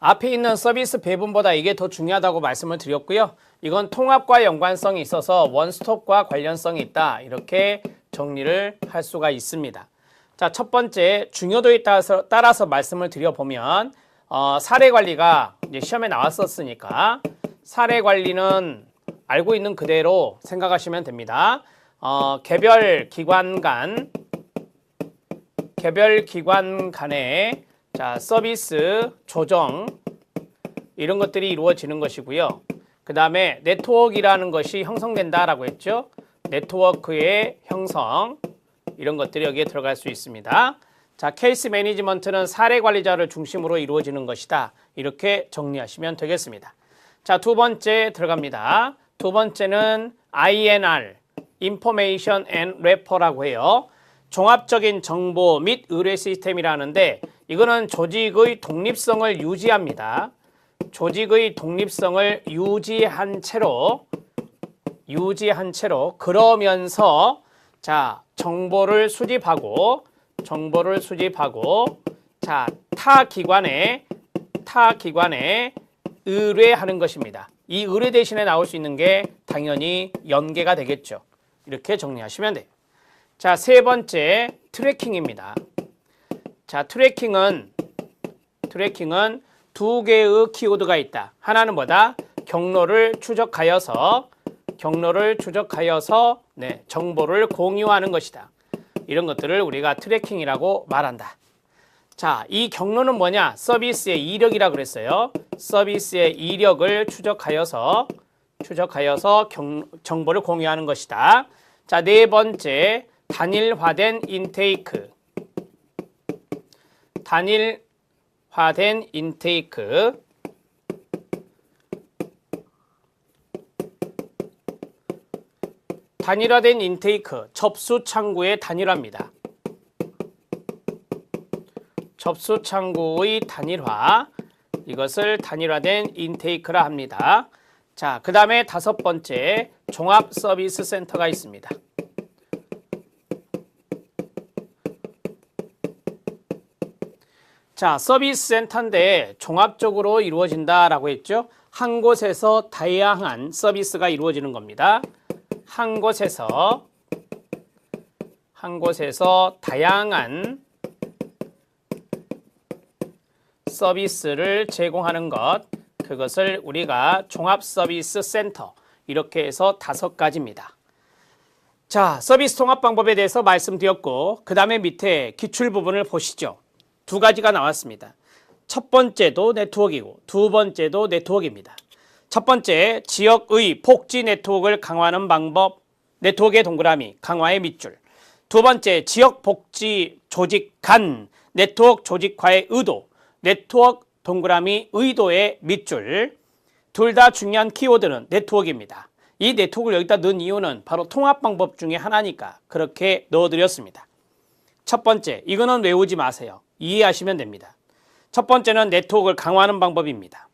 앞에 있는 서비스 배분보다 이게 더 중요하다고 말씀을 드렸고요. 이건 통합과 연관성이 있어서 원스톱과 관련성이 있다. 이렇게 정리를 할 수가 있습니다. 자, 첫 번째 중요도에 따라서 말씀을 드려보면 사례 관리가 이제 시험에 나왔었으니까 사례 관리는 알고 있는 그대로 생각하시면 됩니다. 개별 기관 간의 자, 서비스 조정 이런 것들이 이루어지는 것이고요. 그 다음에 네트워크라는 것이 형성된다라고 했죠. 네트워크의 형성 이런 것들이 여기에 들어갈 수 있습니다. 자, 케이스 매니지먼트는 사례 관리자를 중심으로 이루어지는 것이다. 이렇게 정리하시면 되겠습니다. 자, 두 번째 들어갑니다. 두 번째는 INR, Information and Refer라고 해요. 종합적인 정보 및 의뢰 시스템이라는데 이거는 조직의 독립성을 유지합니다. 조직의 독립성을 유지한 채로 그러면서 자, 정보를 수집하고 자, 타 기관에 의뢰하는 것입니다. 이 의뢰 대신에 나올 수 있는 게 당연히 연계가 되겠죠. 이렇게 정리하시면 돼요. 자, 세 번째 트래킹입니다. 자, 트래킹은 두 개의 키워드가 있다. 하나는 뭐다? 경로를 추적하여서 네, 정보를 공유하는 것이다. 이런 것들을 우리가 트래킹이라고 말한다. 자, 이 경로는 뭐냐? 서비스의 이력이라 그랬어요. 서비스의 이력을 추적하여서 정보를 공유하는 것이다. 자, 네 번째 단일화된 인테이크. 단일화된 인테이크, 접수 창구의 단일화입니다. 접수 창구의 단일화, 이것을 단일화된 인테이크라 합니다. 자, 그 다음에 다섯 번째 종합 서비스 센터가 있습니다. 자, 서비스 센터인데 종합적으로 이루어진다라고 했죠. 한 곳에서 다양한 서비스가 이루어지는 겁니다. 한 곳에서 다양한 서비스를 제공하는 것, 그것을 우리가 종합 서비스 센터 이렇게 해서 5가지입니다. 자, 서비스 통합 방법에 대해서 말씀드렸고 그 다음에 밑에 기출 부분을 보시죠. 2가지가 나왔습니다. 첫 번째도 네트워크이고 두 번째도 네트워크입니다. 첫 번째, 지역의 복지 네트워크를 강화하는 방법, 네트워크의 동그라미, 강화의 밑줄. 두 번째, 지역 복지 조직 간 네트워크 조직화의 의도, 네트워크 동그라미 의도의 밑줄. 둘 다 중요한 키워드는 네트워크입니다. 이 네트워크를 여기다 넣은 이유는 바로 통합 방법 중에 하나니까 그렇게 넣어드렸습니다. 첫 번째, 이거는 외우지 마세요. 이해하시면 됩니다. 첫 번째는 네트워크를 강화하는 방법입니다.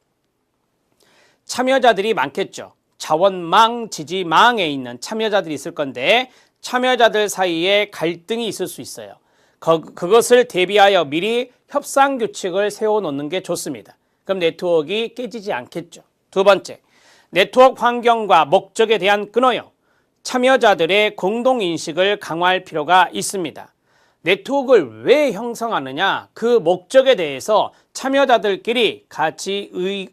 참여자들이 많겠죠. 자원망, 지지망에 있는 참여자들이 있을 건데 참여자들 사이에 갈등이 있을 수 있어요. 그것을 대비하여 미리 협상 규칙을 세워놓는 게 좋습니다. 그럼 네트워크가 깨지지 않겠죠. 두 번째, 네트워크 환경과 목적에 대한 끊어요. 참여자들의 공동인식을 강화할 필요가 있습니다. 네트워크를 왜 형성하느냐, 그 목적에 대해서 참여자들끼리 같이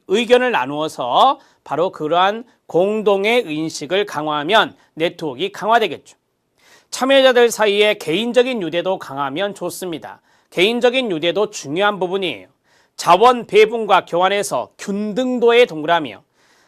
의견을 나누어서 바로 그러한 공동의 인식을 강화하면 네트워크가 강화되겠죠. 참여자들 사이에 개인적인 유대도 강하면 좋습니다. 개인적인 유대도 중요한 부분이에요. 자원 배분과 교환에서 균등도의 동그라미요.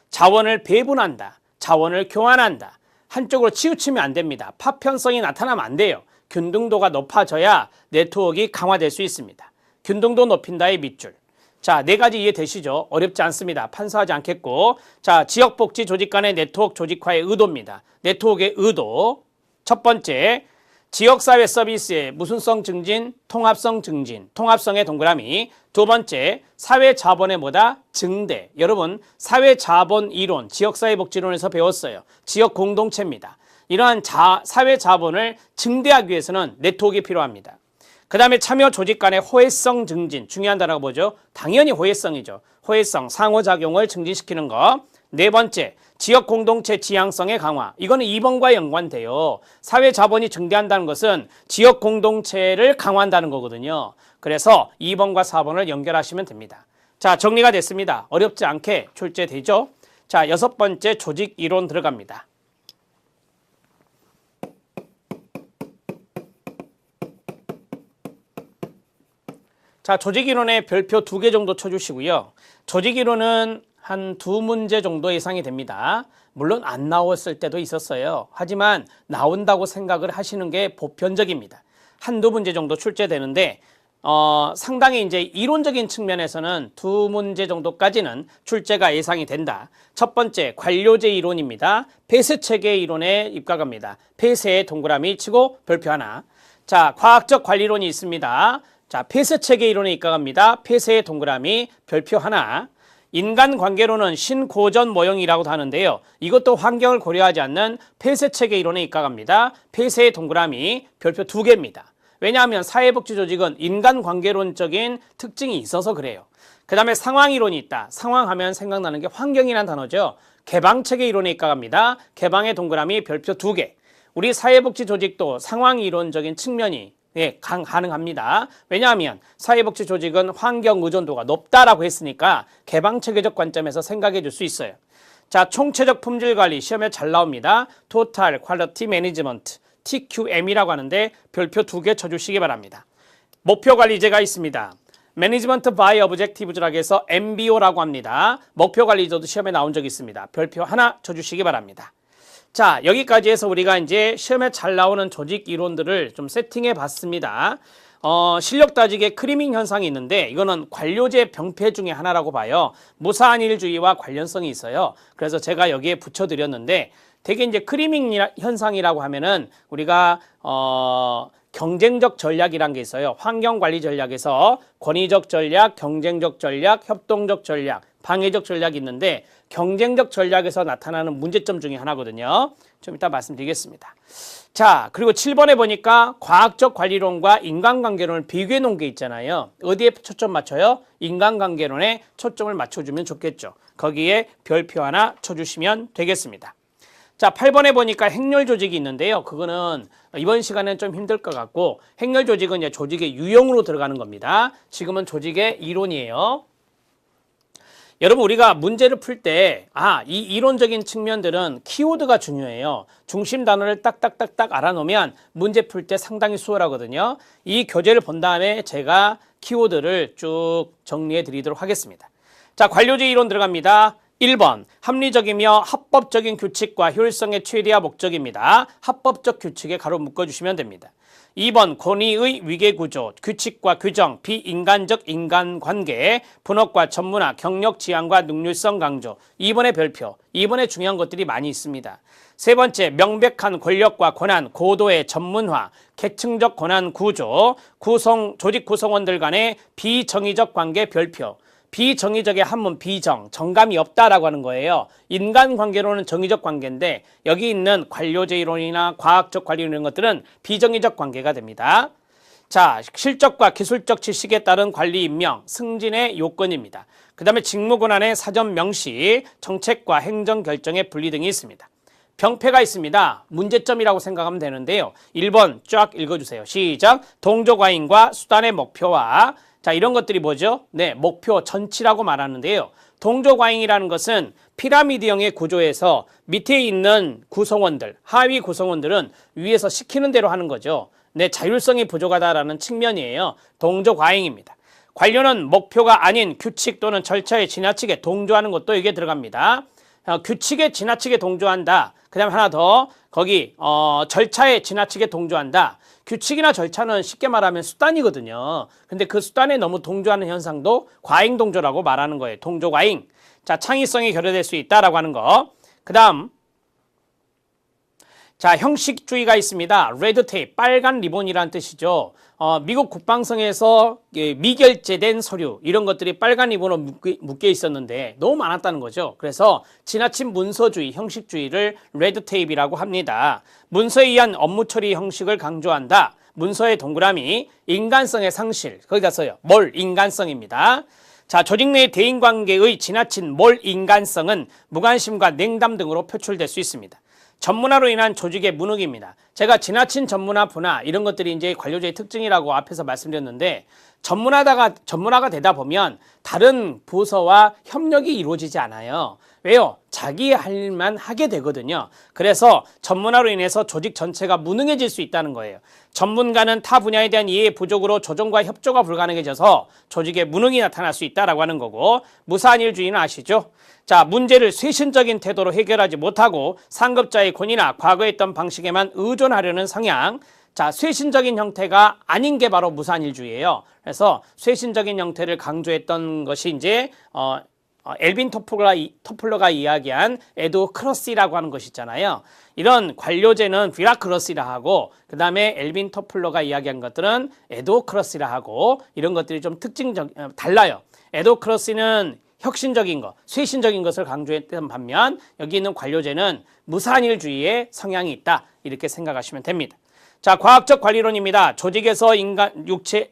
자원을 배분한다. 자원을 교환한다. 한쪽으로 치우치면 안 됩니다. 파편성이 나타나면 안 돼요. 균등도가 높아져야 네트워크가 강화될 수 있습니다. 균등도 높인다의 밑줄. 자, 4가지 이해되시죠? 어렵지 않습니다. 판사하지 않겠고. 자, 지역복지 조직 간의 네트워크 조직화의 의도입니다. 네트워크의 의도. 첫 번째, 지역사회 서비스의 무슨성 증진, 통합성 증진, 통합성의 동그라미. 두 번째, 사회자본의 뭐다? 증대. 여러분, 사회자본 이론, 지역사회복지론에서 배웠어요. 지역 공동체입니다. 이러한 사회자본을 증대하기 위해서는 네트워크가 필요합니다. 그 다음에 참여 조직 간의 호혜성 증진, 중요한 단어가 뭐죠? 당연히 호혜성이죠. 호혜성, 상호작용을 증진시키는 거. 네 번째, 지역 공동체 지향성의 강화. 이거는 2번과 연관돼요. 사회 자본이 증대한다는 것은 지역 공동체를 강화한다는 거거든요. 그래서 2번과 4번을 연결하시면 됩니다. 자, 정리가 됐습니다. 어렵지 않게 출제되죠? 자, 6번째 조직 이론 들어갑니다. 자, 조직이론의 별표 2개 정도 쳐주시고요. 조직이론은 한 2문제 정도 예상이 됩니다. 물론 안 나왔을 때도 있었어요. 하지만 나온다고 생각을 하시는 게 보편적입니다. 한두 문제 정도 출제되는데 상당히 이제 이론적인 측면에서는 2문제 정도까지는 출제가 예상이 된다. 첫 번째, 관료제 이론입니다. 폐쇄체계 이론에 입각합니다. 폐쇄에 동그라미 치고 별표 하나. 자, 과학적 관리론이 있습니다. 자, 폐쇄체계 이론에 입각합니다. 폐쇄의 동그라미, 별표 하나. 인간관계론은 신고전 모형이라고도 하는데요. 이것도 환경을 고려하지 않는 폐쇄체계 이론에 입각합니다. 폐쇄의 동그라미, 별표 2개입니다. 왜냐하면 사회복지조직은 인간관계론적인 특징이 있어서 그래요. 그 다음에 상황이론이 있다. 상황하면 생각나는 게 환경이라는 단어죠. 개방체계 이론에 입각합니다. 개방의 동그라미, 별표 2개. 우리 사회복지조직도 상황이론적인 측면이 가능합니다. 왜냐하면 사회복지 조직은 환경 의존도가 높다라고 했으니까 개방체계적 관점에서 생각해 줄 수 있어요. 자, 총체적 품질 관리 시험에 잘 나옵니다. Total Quality Management, TQM이라고 하는데 별표 2개 쳐주시기 바랍니다. 목표 관리제가 있습니다. Management by Objectives라고 해서 MBO라고 합니다. 목표 관리제도 시험에 나온 적이 있습니다. 별표 하나 쳐주시기 바랍니다. 자, 여기까지 해서 우리가 이제 시험에 잘 나오는 조직 이론들을 좀 세팅해 봤습니다. 실력 따지기에 크리밍 현상이 있는데 이거는 관료제 병폐 중에 하나라고 봐요. 무사한일주의와 관련성이 있어요. 그래서 제가 여기에 붙여드렸는데 되게 이제 크리밍 현상이라고 하면은 우리가 경쟁적 전략이란 게 있어요. 환경관리 전략에서 권위적 전략, 경쟁적 전략, 협동적 전략, 방해적 전략이 있는데 경쟁적 전략에서 나타나는 문제점 중에 하나거든요. 좀 이따 말씀드리겠습니다. 자, 그리고 7번에 보니까 과학적 관리론과 인간관계론을 비교해 놓은 게 있잖아요. 어디에 초점 맞춰요? 인간관계론에 초점을 맞춰주면 좋겠죠. 거기에 별표 하나 쳐주시면 되겠습니다. 자, 8번에 보니까 행렬조직이 있는데요. 그거는 이번 시간에는 좀 힘들 것 같고 행렬조직은 이제 조직의 유형으로 들어가는 겁니다. 지금은 조직의 이론이에요. 여러분, 우리가 문제를 풀 때 이 이론적인 측면들은 키워드가 중요해요. 중심 단어를 딱딱딱딱 알아놓으면 문제 풀 때 상당히 수월하거든요. 이 교재를 본 다음에 제가 키워드를 쭉 정리해 드리도록 하겠습니다. 자, 관료제 이론 들어갑니다. 1번, 합리적이며 합법적인 규칙과 효율성의 최대화 목적입니다. 합법적 규칙에 가로 묶어주시면 됩니다. 2번, 권위의 위계구조, 규칙과 규정, 비인간적 인간관계, 분업과 전문화, 경력 지향과 능률성 강조. 2번의 별표, 2번에 중요한 것들이 많이 있습니다. 세 번째, 명백한 권력과 권한, 고도의 전문화, 계층적 권한 구조, 조직 구성원들 간의 비정의적 관계 별표. 비정의적의 한문 비정, 정감이 없다라고 하는 거예요. 인간관계로는 정의적 관계인데 여기 있는 관료제 이론이나 과학적 관리 이런 것들은 비정의적 관계가 됩니다. 자, 실적과 기술적 지식에 따른 관리 임명, 승진의 요건입니다. 그 다음에 직무권한의 사전 명시, 정책과 행정 결정의 분리 등이 있습니다. 병폐가 있습니다. 문제점이라고 생각하면 되는데요. 1번 쫙 읽어주세요. 시작. 동조과잉과 수단의 목표와 자, 이런 것들이 뭐죠? 네, 목표 전치라고 말하는데요. 동조과잉이라는 것은 피라미드형의 구조에서 밑에 있는 구성원들, 하위 구성원들은 위에서 시키는 대로 하는 거죠. 네, 자율성이 부족하다라는 측면이에요. 동조과잉입니다. 관료는 목표가 아닌 규칙 또는 절차에 지나치게 동조하는 것도 여기에 들어갑니다. 규칙에 지나치게 동조한다. 그 다음에 하나 더, 거기 절차에 지나치게 동조한다. 규칙이나 절차는 쉽게 말하면 수단이거든요. 근데 그 수단에 너무 동조하는 현상도 과잉동조라고 말하는 거예요. 동조과잉. 자, 창의성이 결여될 수 있다라고 하는 거. 그 다음, 자, 형식주의가 있습니다. 레드 테이프, 빨간 리본이라는 뜻이죠. 미국 국방성에서 미결제된 서류 이런 것들이 빨간 리본으로 묶여 있었는데 너무 많았다는 거죠. 그래서 지나친 문서주의, 형식주의를 레드 테이프라고 합니다. 문서에 의한 업무 처리 형식을 강조한다. 문서의 동그라미, 인간성의 상실, 거기다 써요. 몰, 인간성입니다. 자, 조직 내 대인관계의 지나친 몰, 인간성은 무관심과 냉담 등으로 표출될 수 있습니다. 전문화로 인한 조직의 무능입니다. 제가 지나친 전문화 분화 이런 것들이 이제 관료제의 특징이라고 앞에서 말씀드렸는데 전문화가 되다 보면 다른 부서와 협력이 이루어지지 않아요. 왜요? 자기 할 일만 하게 되거든요. 그래서 전문화로 인해서 조직 전체가 무능해질 수 있다는 거예요. 전문가는 타 분야에 대한 이해 부족으로 조정과 협조가 불가능해져서 조직에 무능이 나타날 수 있다라고 하는 거고, 무사안일주의는 아시죠? 자, 문제를 쇄신적인 태도로 해결하지 못하고 상급자의 권위나 과거에 했던 방식에만 의존하려는 성향. 자, 쇄신적인 형태가 아닌 게 바로 무사안일주의예요. 그래서 쇄신적인 형태를 강조했던 것이 이제 엘빈 토플러가 이야기한 에도크러시라고 하는 것이 있잖아요. 이런 관료제는 비라크러시라 하고, 그 다음에 엘빈 토플러가 이야기한 것들은 에도크러시라 하고, 이런 것들이 좀 달라요. 에도크러시는 혁신적인 것, 쇄신적인 것을 강조했던 반면 여기 있는 관료제는 무사안일주의의 성향이 있다, 이렇게 생각하시면 됩니다. 자, 과학적 관리론입니다. 조직에서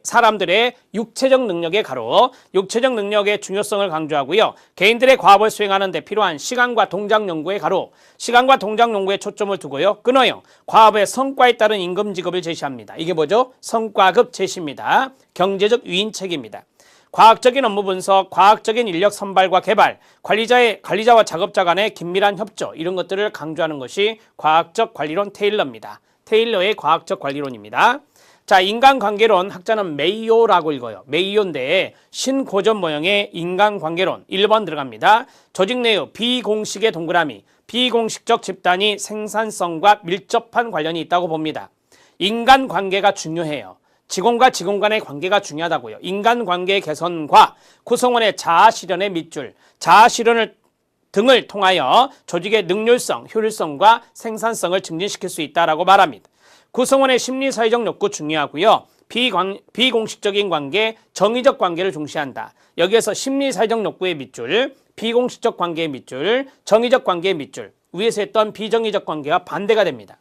사람들의 육체적 능력의 가로, 육체적 능력의 중요성을 강조하고요. 개인들의 과업을 수행하는 데 필요한 시간과 동작 연구의 가로, 시간과 동작 연구에 초점을 두고요. 끊어요. 과업의 성과에 따른 임금 지급을 제시합니다. 이게 뭐죠? 성과급 제시입니다. 경제적 위인책입니다. 과학적인 업무 분석, 과학적인 인력 선발과 개발, 관리자와 작업자 간의 긴밀한 협조, 이런 것들을 강조하는 것이 과학적 관리론 테일러입니다. 테일러의 과학적 관리론입니다. 자, 인간관계론, 학자는 메이오라고 읽어요. 메이오인데 신고전 모형의 인간관계론 1번 들어갑니다. 조직 내의 비공식의 동그라미, 비공식적 집단이 생산성과 밀접한 관련이 있다고 봅니다. 인간관계가 중요해요. 직원과 직원 간의 관계가 중요하다고요. 인간관계 개선과 구성원의 자아실현의 밑줄, 자아실현을 등을 통하여 조직의 능률성, 효율성과 생산성을 증진시킬 수 있다라고 말합니다. 구성원의 심리사회적 욕구 중요하고요. 비공식적인 관계, 정의적 관계를 중시한다. 여기에서 심리사회적 욕구의 밑줄, 비공식적 관계의 밑줄, 정의적 관계의 밑줄, 위에서 했던 비정의적 관계와 반대가 됩니다.